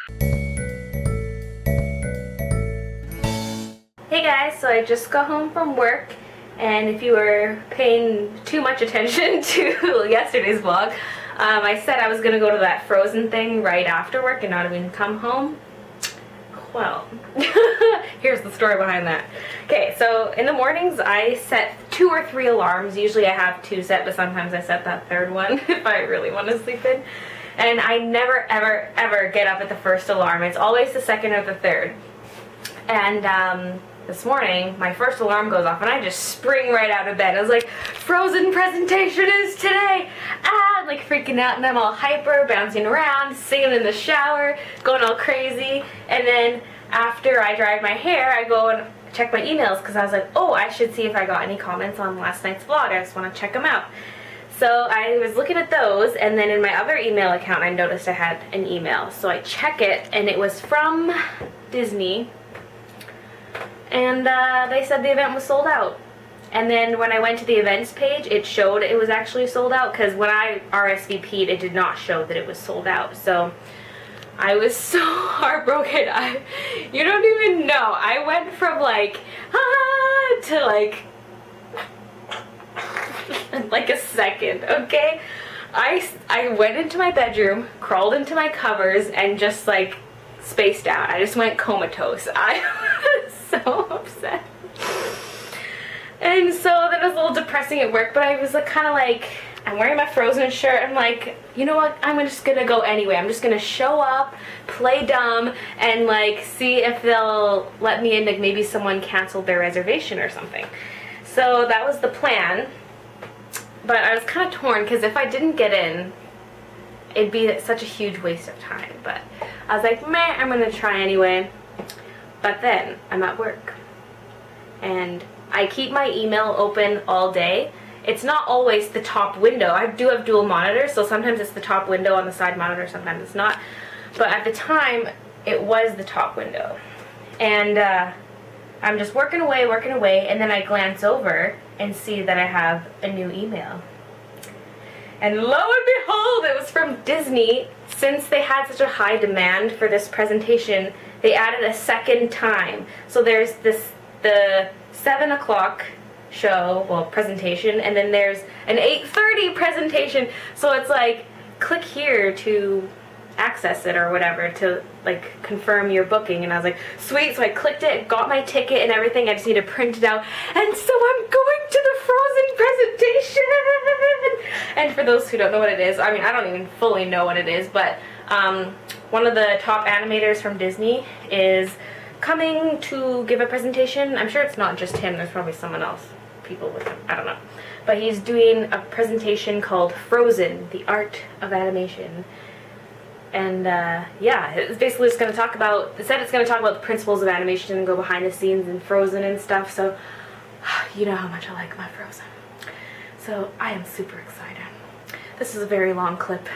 Hey guys, so I just got home from work, and if you were paying too much attention to yesterday's vlog, I said I was going to go to that Frozen thing right after work and not even come home. Well, here's the story behind that. Okay, so in the mornings I set 2 or 3 alarms. Usually I have 2 set, but sometimes I set that 3rd one if I really want to sleep in. And I never ever ever get up at the 1st alarm. It's always the 2nd or the 3rd. And this morning my 1st alarm goes off and I just spring right out of bed. I was like, Frozen presentation is today! I'm like freaking out, and I'm all hyper, bouncing around, singing in the shower, going all crazy. And then after I dried my hair, I go and check my emails because I was like, oh, I should see if I got any comments on last night's vlog. I just want to check them out. So I was looking at those, and then in my other email account I noticed I had an email. So I check it, and it was from Disney, and they said the event was sold out. And then when I went to the events page, it showed it was actually sold out, because when I RSVP'd, it did not show that it was sold out. So I was so heartbroken. You don't even know. I went from like, ah, to like a second, okay? I went into my bedroom, crawled into my covers, and just like spaced out. I just went comatose. I was so upset. And so then it was a little depressing at work, but I was like, kind of like, I'm wearing my Frozen shirt. I'm like, you know what? I'm just gonna go anyway. I'm just gonna show up, play dumb, and like see if they'll let me in. Like maybe someone canceled their reservation or something. So that was the plan. But I was kind of torn because if I didn't get in, it'd be such a huge waste of time. But I was like, meh, I'm gonna try anyway. But then I'm at work, and I keep my email open all day. It's not always the top window. I do have dual monitors, so sometimes it's the top window on the side monitor, sometimes it's not. But at the time, it was the top window. And I'm just working away, and then I glance over and see that I have a new email. And lo and behold, it was from Disney. Since they had such a high demand for this presentation, they added a second time. So there's the 7 o'clock show, well, presentation, and then there's an 8:30 presentation. So it's like, click here to access it or whatever, to like confirm your booking. And I was like, sweet. So I clicked it, got my ticket and everything. I just need to print it out, and so I'm going to the Frozen presentation. And for those who don't know what it is, I mean, I don't even fully know what it is, but one of the top animators from Disney is coming to give a presentation. I'm sure it's not just him, there's probably someone else, people with him, I don't know. But he's doing a presentation called Frozen, the Art of Animation. And yeah, it's basically just going to talk about, it said it's going to talk about the principles of animation and go behind the scenes in Frozen and stuff. So you know how much I like my Frozen. So I am super excited. This is a very long clip.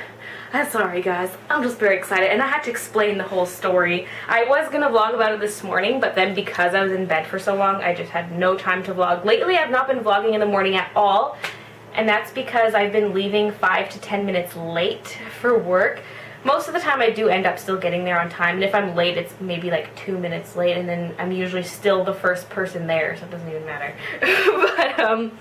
I'm sorry guys, I'm just very excited, and I had to explain the whole story. I was going to vlog about it this morning, but then because I was in bed for so long, I just had no time to vlog. Lately I've not been vlogging in the morning at all, and that's because I've been leaving 5 to 10 minutes late for work. Most of the time I do end up still getting there on time, and if I'm late it's maybe like 2 minutes late, and then I'm usually still the first person there, so it doesn't even matter. But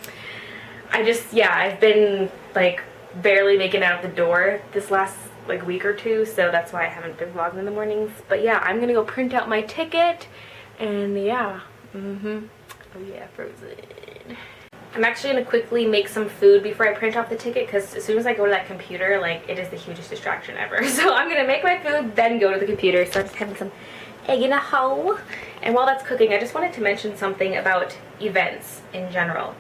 I just, yeah, I've been like barely making it out the door this last like week or two, so that's why I haven't been vlogging in the mornings. But yeah, I'm gonna go print out my ticket, and yeah, oh yeah, Frozen. I'm actually gonna quickly make some food before I print off the ticket, because as soon as I go to that computer, like, it is the hugest distraction ever. So I'm gonna make my food, then go to the computer. So I'm just having some egg in a hole. And while that's cooking, I just wanted to mention something about events in general.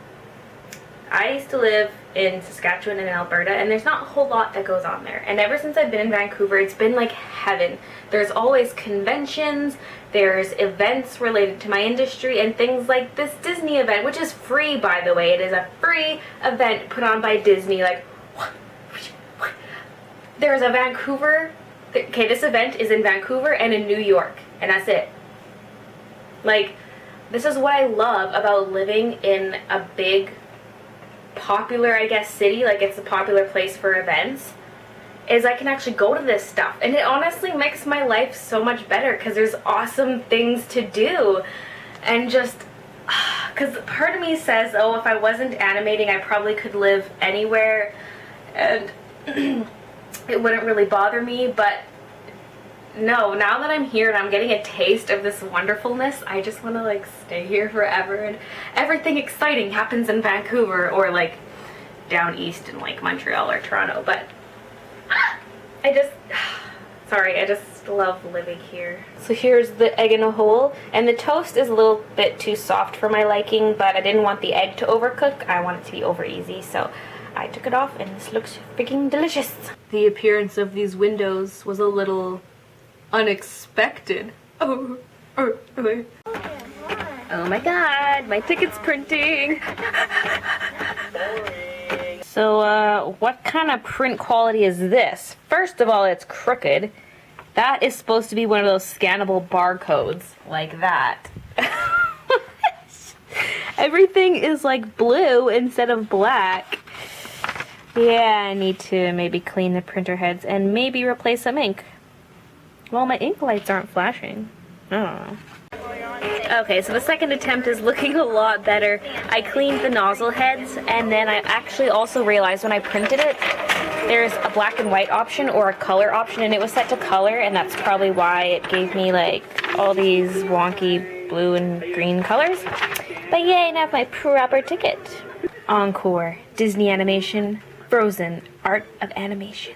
I used to live in Saskatchewan and Alberta, and there's not a whole lot that goes on there. And ever since I've been in Vancouver, it's been like heaven. There's always conventions, there's events related to my industry, and things like this Disney event, which is free, by the way. It is a free event put on by Disney. Like, there's a Vancouver, okay, this event is in Vancouver and in New York, and that's it. Like, this is what I love about living in a big, popular, I guess, city. Like, it's a popular place for events. is I can actually go to this stuff, and it honestly makes my life so much better because there's awesome things to do. And just because part of me says, oh, if I wasn't animating I probably could live anywhere and it wouldn't really bother me, but no, now that I'm here and I'm getting a taste of this wonderfulness, I just want to like stay here forever, and everything exciting happens in Vancouver or like down east in like Montreal or Toronto. But I just love living here. So here's the egg in a hole, and the toast is a little bit too soft for my liking, but I didn't want the egg to overcook. I want it to be over easy, so I took it off and this looks freaking delicious. The appearance of these windows was a little unexpected. Oh my god, my ticket's printing. So what kind of print quality is this? First of all, it's crooked. That is supposed to be one of those scannable barcodes, like that. Everything is like blue instead of black. Yeah, I need to maybe clean the printer heads and maybe replace some ink. Well, my ink lights aren't flashing. I don't know. Okay, so the second attempt is looking a lot better. I cleaned the nozzle heads, and then I actually also realized when I printed it, there's a black and white option or a color option, and it was set to color, and that's probably why it gave me like all these wonky blue and green colors. But yay, now I have my proper ticket. Encore, Disney Animation, Frozen, Art of Animation.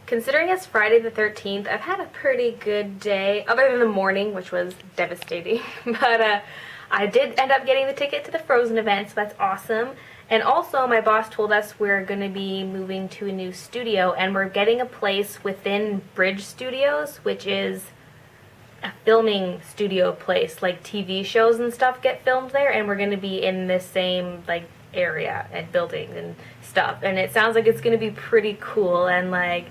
Considering it's Friday the 13th, I've had a pretty good day, other than the morning, which was devastating. But I did end up getting the ticket to the Frozen event, so that's awesome. And also, my boss told us we're going to be moving to a new studio, and we're getting a place within Bridge Studios, which is a filming studio place. Like TV shows and stuff get filmed there, and we're going to be in this same like area and building and stuff. And it sounds like it's going to be pretty cool, and like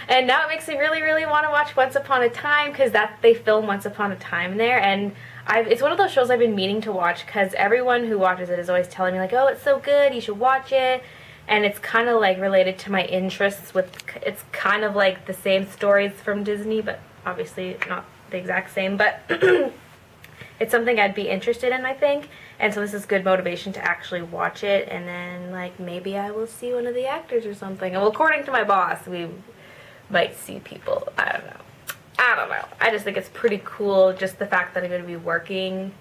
and now it makes me really, really want to watch Once Upon a Time, because they film Once Upon a Time there, and it's one of those shows I've been meaning to watch, because everyone who watches it is always telling me like, oh, it's so good, you should watch it, and it's kind of like related to my interests it's kind of like the same stories from Disney, but obviously not the exact same, but it's something I'd be interested in, I think. And so this is good motivation to actually watch it, and then like maybe I will see one of the actors or something. Well, according to my boss, we might see people. I don't know. I just think it's pretty cool, just the fact that I'm going to be working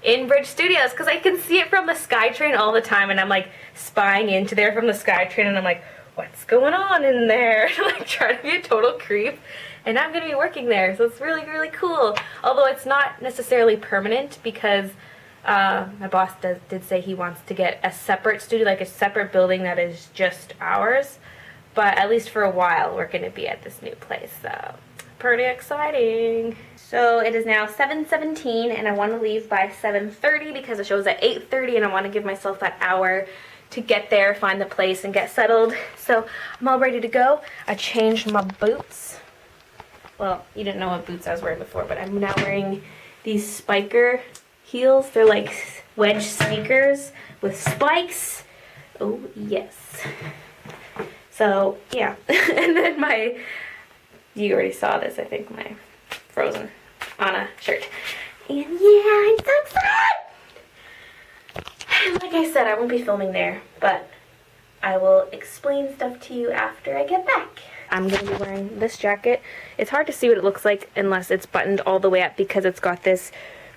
in Bridge Studios, because I can see it from the SkyTrain all the time, and I'm like spying into there from the SkyTrain, and I'm like, what's going on in there? Like trying to be a total creep. And I'm going to be working there, so it's really, really cool. Although it's not necessarily permanent, because my boss did say he wants to get a separate studio, like a separate building that is just ours. But at least for a while, we're going to be at this new place, so pretty exciting. So it is now 7:17, and I want to leave by 7:30 because the show's at 8:30, and I want to give myself that hour to get there, find the place, and get settled. So I'm all ready to go. I changed my boots. Well, you didn't know what boots I was wearing before, but I'm now wearing these spiker heels. They're like wedge sneakers with spikes. Oh, yes. So, yeah. And then you already saw this, I think, my Frozen Anna shirt. And yeah, I'm so excited! Like I said, I won't be filming there, but I will explain stuff to you after I get back. I'm going to be wearing this jacket. It's hard to see what it looks like unless it's buttoned all the way up because it's got this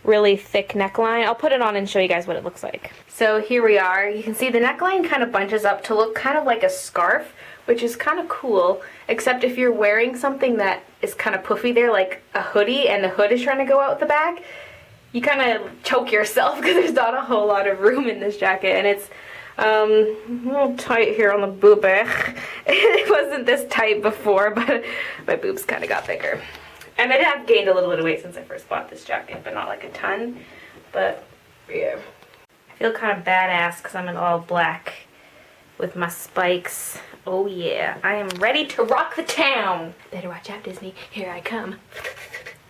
really thick neckline. I'll put it on and show you guys what it looks like. So here we are. You can see the neckline kind of bunches up to look kind of like a scarf, which is kind of cool, except if you're wearing something that is kind of puffy there, like a hoodie, and the hood is trying to go out the back, you kind of choke yourself because there's not a whole lot of room in this jacket, and it's a little tight here on the boob. It wasn't this tight before, but my boobs kind of got bigger. And I have gained a little bit of weight since I first bought this jacket, but not like a ton. But yeah, I feel kind of badass because I'm in all black with my spikes. Oh yeah, I am ready to rock the town. Better watch out, Disney. Here I come.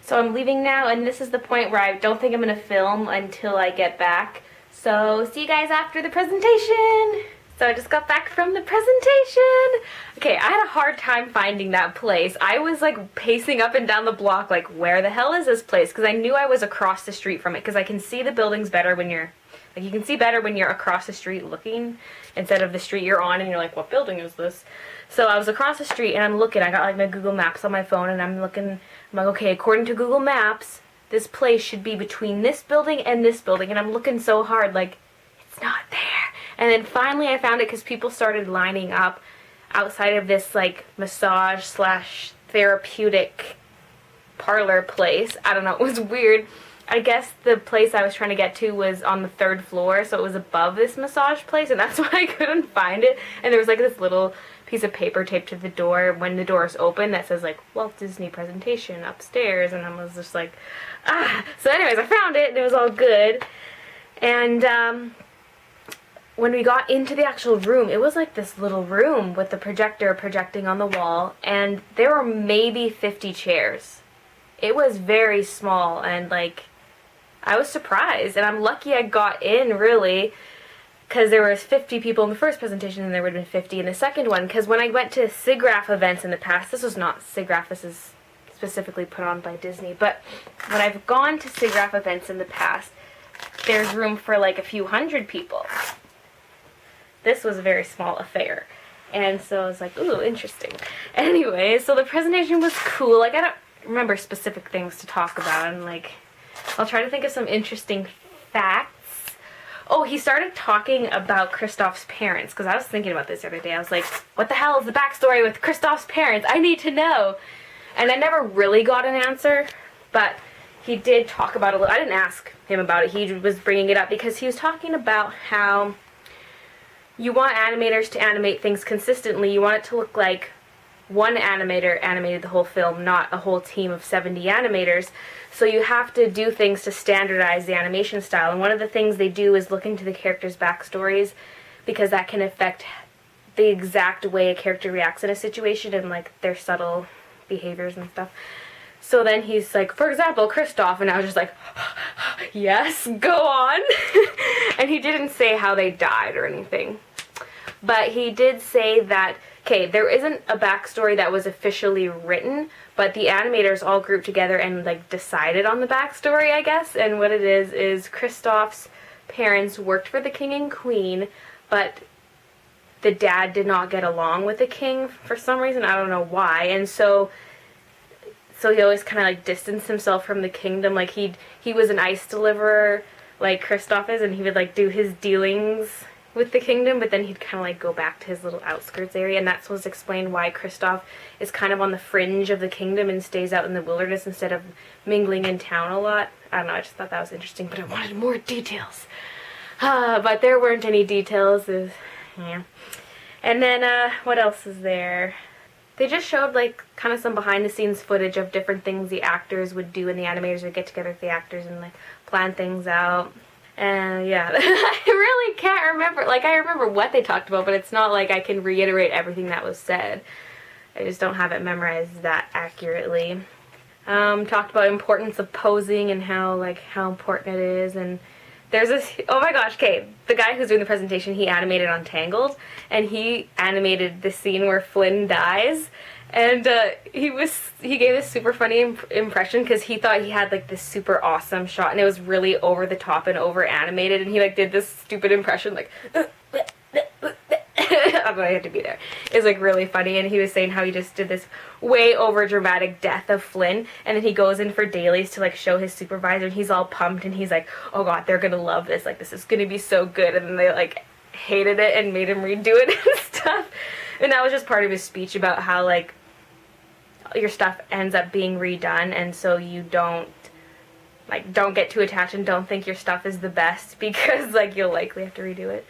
So I'm leaving now, and this is the point where I don't think I'm going to film until I get back. So see you guys after the presentation. So I just got back from the presentation. Okay, I had a hard time finding that place. I was like pacing up and down the block like, where the hell is this place? Because I knew I was across the street from it, because I can see the buildings better when you're, like, you can see better when you're across the street looking instead of the street you're on and you're like, what building is this? So I was across the street and I'm looking, I got like my Google Maps on my phone and I'm looking, I'm like, okay, according to Google Maps, this place should be between this building and this building, and I'm looking so hard like, it's not there. And then finally I found it because people started lining up outside of this like massage slash therapeutic parlor place. I don't know, it was weird. I guess the place I was trying to get to was on the 3rd floor, so it was above this massage place, and that's why I couldn't find it. And there was like this little piece of paper taped to the door when the door is open that says like, Walt Disney presentation upstairs, and I was just like, ah. So anyways, I found it and it was all good. And when we got into the actual room, it was like this little room with the projector projecting on the wall, and there were maybe 50 chairs. It was very small, and like, I was surprised, and I'm lucky I got in, really, because there was 50 people in the first presentation and there would have been 50 in the second one, because when I went to SIGGRAPH events in the past, this was not SIGGRAPH, this is specifically put on by Disney, but when I've gone to SIGGRAPH events in the past, there's room for like a few hundred people. This was a very small affair, and so I was like, ooh, interesting. Anyway, so the presentation was cool. Like, I don't remember specific things to talk about, and like, I'll try to think of some interesting facts. Oh, he started talking about Kristoff's parents, because I was thinking about this the other day. I was like, what the hell is the backstory with Kristoff's parents? I need to know. And I never really got an answer, but he did talk about it a little. I didn't ask him about it. He was bringing it up because he was talking about how you want animators to animate things consistently. You want it to look like one animator animated the whole film, not a whole team of 70 animators. So you have to do things to standardize the animation style. And one of the things they do is look into the characters' backstories, because that can affect the exact way a character reacts in a situation and like their subtle behaviors and stuff. So then he's like, for example, Kristoff, and I was just like, yes, go on. And he didn't say how they died or anything. But he did say that, okay, there isn't a backstory that was officially written, but the animators all grouped together and like decided on the backstory, I guess. And what it is Kristoff's parents worked for the king and queen, but the dad did not get along with the king for some reason. I don't know why. And so he always kind of like distanced himself from the kingdom. Like he was an ice deliverer like Kristoff is, and he would like do his dealings with the kingdom, but then he'd kind of like go back to his little outskirts area, and that's what's explained why Kristoff is kind of on the fringe of the kingdom and stays out in the wilderness instead of mingling in town a lot. I don't know, I just thought that was interesting, but I wanted more details. But there weren't any details. Yeah. And then, what else is there? They just showed like kind of some behind the scenes footage of different things the actors would do, and the animators would get together with the actors and like plan things out. And yeah, I really can't remember. Like, I remember what they talked about, but it's not like I can reiterate everything that was said. I just don't have it memorized that accurately. Talked about importance of posing and how important it is. And there's this, oh my gosh, okay, the guy who's doing the presentation, he animated Untangled, and he animated the scene where Flynn dies. And he gave this super funny impression because he thought he had like this super awesome shot, and it was really over the top and over animated, and he like did this stupid impression like I don't know, I had to be there. It was like really funny, and he was saying how he just did this way over dramatic death of Flynn, and then he goes in for dailies to like show his supervisor, and he's all pumped, and he's like, oh god, they're gonna love this, like this is gonna be so good, and then they like hated it and made him redo it and stuff. And that was just part of his speech about how like your stuff ends up being redone, and so you don't get too attached and don't think your stuff is the best, because like you'll likely have to redo it.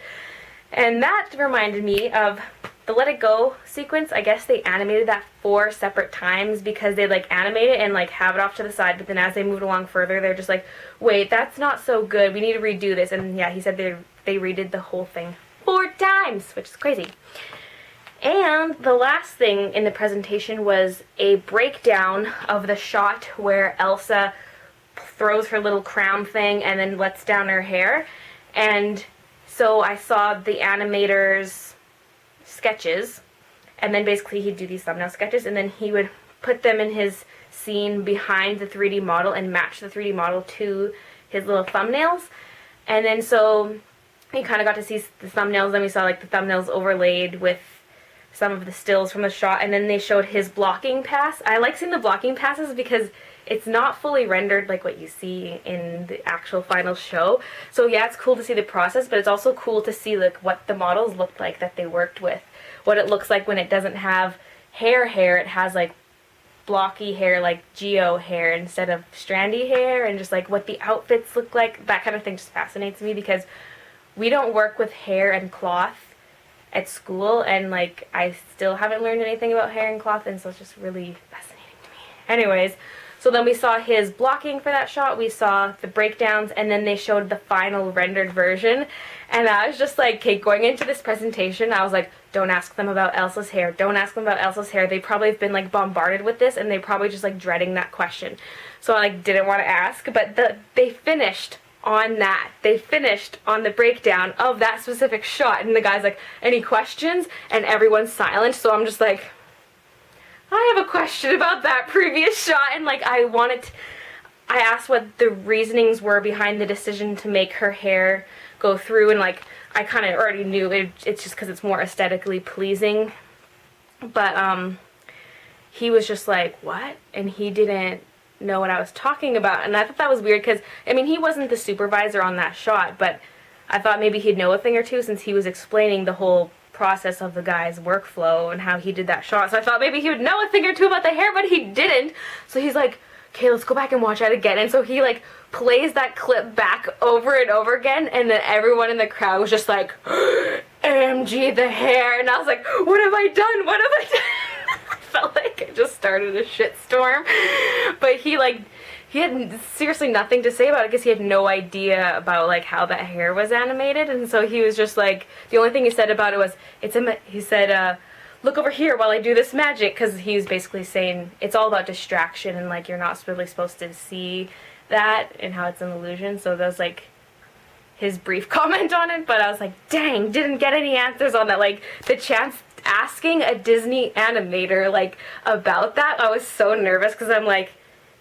And that reminded me of the Let It Go sequence. I guess they animated that 4 separate times because they like animate it and like have it off to the side, but then as they moved along further, they're just like, wait, that's not so good, we need to redo this. And yeah, he said they redid the whole thing 4 times, which is crazy. And the last thing in the presentation was a breakdown of the shot where Elsa throws her little crown thing and then lets down her hair. And so I saw the animator's sketches, and then basically he'd do these thumbnail sketches, and then he would put them in his scene behind the 3D model and match the 3D model to his little thumbnails. And then so we kind of got to see the thumbnails, and we saw like the thumbnails overlaid with some of the stills from the shot, and then they showed his blocking pass. I like seeing the blocking passes because it's not fully rendered like what you see in the actual final show. So yeah, it's cool to see the process, but it's also cool to see like what the models looked like that they worked with. What it looks like when it doesn't have hair, it has like blocky hair, like geo hair instead of strandy hair, and just like what the outfits look like. That kind of thing just fascinates me because we don't work with hair and cloth at school, and like I still haven't learned anything about hair and cloth, and so it's just really fascinating to me. Anyways, so then we saw his blocking for that shot, we saw the breakdowns, and then they showed the final rendered version. And I was just like, okay, going into this presentation, I was like, don't ask them about Elsa'S hair. Don't ask them about Elsa'S hair. They probably have been like bombarded with this, and they probably just like dreading that question. So I like didn't want to ask, but they finished on that. They finished on the breakdown of that specific shot, and the guy's like, any questions? And everyone's silent. So I'm just like, I have a question about that previous shot, and like I asked what the reasonings were behind the decision to make her hair go through, and like I kind of already knew it's just because it's more aesthetically pleasing. But he was just like, what? And he didn't know what I was talking about, and I thought that was weird because I mean he wasn't the supervisor on that shot, but I thought maybe he'd know a thing or two since he was explaining the whole process of the guy's workflow and how he did that shot. So I thought maybe he would know a thing or two about the hair, but he didn't. So he's like, okay, let's go back and watch that again. And so he like plays that clip back over and over again, and then everyone in the crowd was just like, OMG, the hair. And I was like, what have I done? What have I done? I felt like I just started a shitstorm. But he had seriously nothing to say about it because he had no idea about like how that hair was animated, and so he was just like, the only thing he said about it was, he said, look over here while I do this magic, because he was basically saying it's all about distraction, and like you're not really supposed to see that and how it's an illusion. So that was like his brief comment on it, but I was like, dang, didn't get any answers on that. Like the chance asking a Disney animator like about that, I was so nervous because I'm like,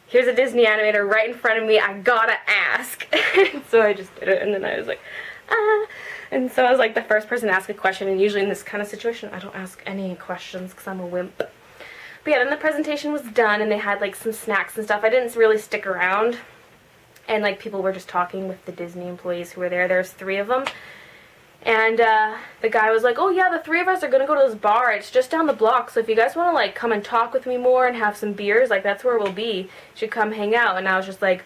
here's a Disney animator right in front of me, I gotta ask. So I just did it, and then I was like, ah. And so I was like the first person to ask a question, and usually in this kind of situation I don't ask any questions because I'm a wimp. But yeah, then the presentation was done, and they had like some snacks and stuff. I didn't really stick around, and like people were just talking with the Disney employees who were there. There's 3 of them. And the guy was like, oh yeah, the 3 of us are gonna go to this bar, it's just down the block, so if you guys want to like come and talk with me more and have some beers, like that's where we'll be, you should come hang out. And I was just like,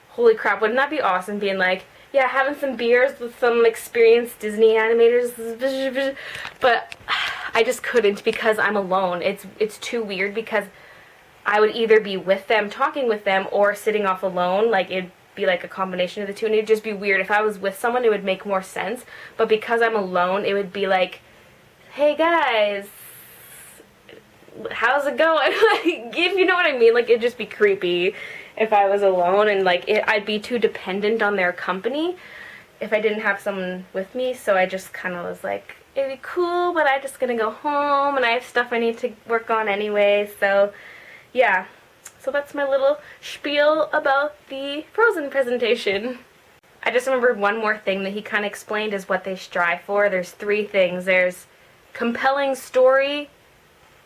holy crap, wouldn't that be awesome, being like, yeah, having some beers with some experienced Disney animators. But I just couldn't because I'm alone. It's too weird because I would either be with them, talking with them, or sitting off alone. Like it'd be like a combination of the two, and it'd just be weird. If I was with someone, it would make more sense, but because I'm alone, it would be like, hey guys, how's it going? Like, if you know what I mean, like it'd just be creepy if I was alone, and like I'd be too dependent on their company if I didn't have someone with me. So I just kind of was like, it'd be cool, but I'm just gonna go home and I have stuff I need to work on anyway. So yeah, so that's my little spiel about the Frozen presentation. I just remembered one more thing that he kind of explained is what they strive for. There's 3 things. There's compelling story,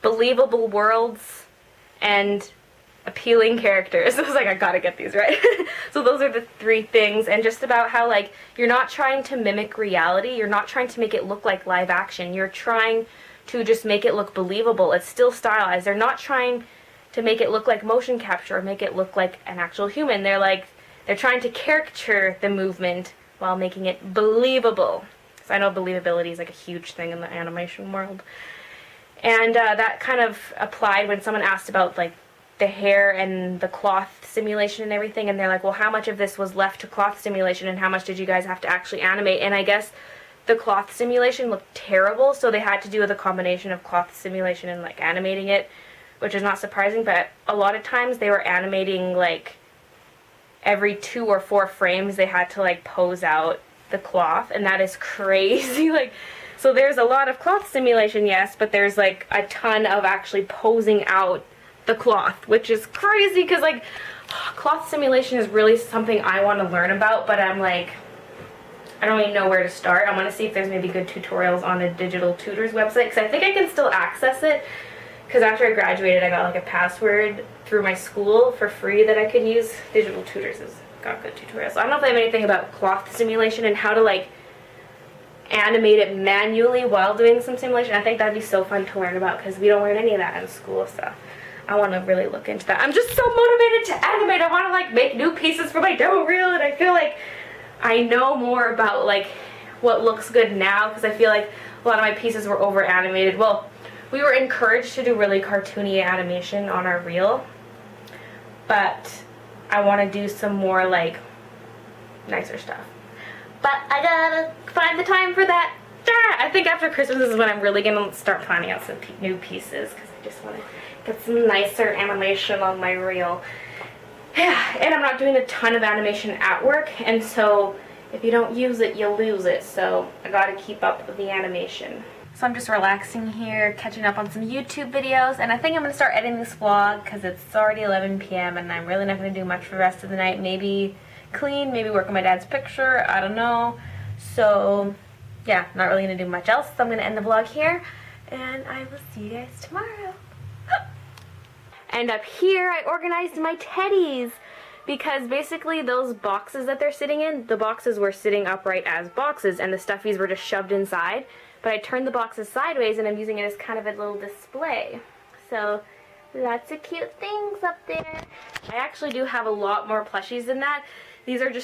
believable worlds, and appealing characters. I was like, I gotta get these right. So those are the 3 things, and just about how like you're not trying to mimic reality, you're not trying to make it look like live action, you're trying to just make it look believable. It's still stylized. They're not trying to make it look like motion capture or make it look like an actual human. They're trying to caricature the movement while making it believable. So I know believability is like a huge thing in the animation world. And that kind of applied when someone asked about like the hair and the cloth simulation and everything, and they're like, well, how much of this was left to cloth simulation and how much did you guys have to actually animate? And I guess the cloth simulation looked terrible, so they had to do with a combination of cloth simulation and like animating it, which is not surprising, but a lot of times they were animating like every 2 or 4 frames they had to like pose out the cloth, and that is crazy. Like, so there's a lot of cloth simulation, yes, but there's like a ton of actually posing out the cloth, which is crazy because like cloth simulation is really something I want to learn about, but I'm like, I don't even know where to start. I want to see if there's maybe good tutorials on a digital tutors website, because I think I can still access it, because after I graduated I got like a password through my school for free that I could use. Digital tutors has got good tutorials. So I don't know if they have anything about cloth simulation and how to like animate it manually while doing some simulation. I think that'd be so fun to learn about, because we don't learn any of that in school, so I want to really look into that. I'm just so motivated to animate. I want to like make new pieces for my demo reel, and I feel like I know more about like what looks good now, because I feel like a lot of my pieces were over animated. Well, we were encouraged to do really cartoony animation on our reel, but I want to do some more like nicer stuff. But I gotta find the time for that. I think after Christmas is when I'm really gonna start planning out some new pieces, because I just want to get some nicer animation on my reel. Yeah, and I'm not doing a ton of animation at work, and so if you don't use it, you'll lose it. So I gotta keep up with the animation. So I'm just relaxing here, catching up on some YouTube videos, and I think I'm gonna start editing this vlog because it's already 11 p.m. and I'm really not gonna do much for the rest of the night. Maybe clean, maybe work on my dad's picture, I don't know. So yeah, not really gonna do much else. So I'm gonna end the vlog here, and I will see you guys tomorrow. And up here I organized my teddies, because basically those boxes that they're sitting in, the boxes were sitting upright as boxes and the stuffies were just shoved inside. But I turned the boxes sideways and I'm using it as kind of a little display. So lots of cute things up there. I actually do have a lot more plushies than that. These are just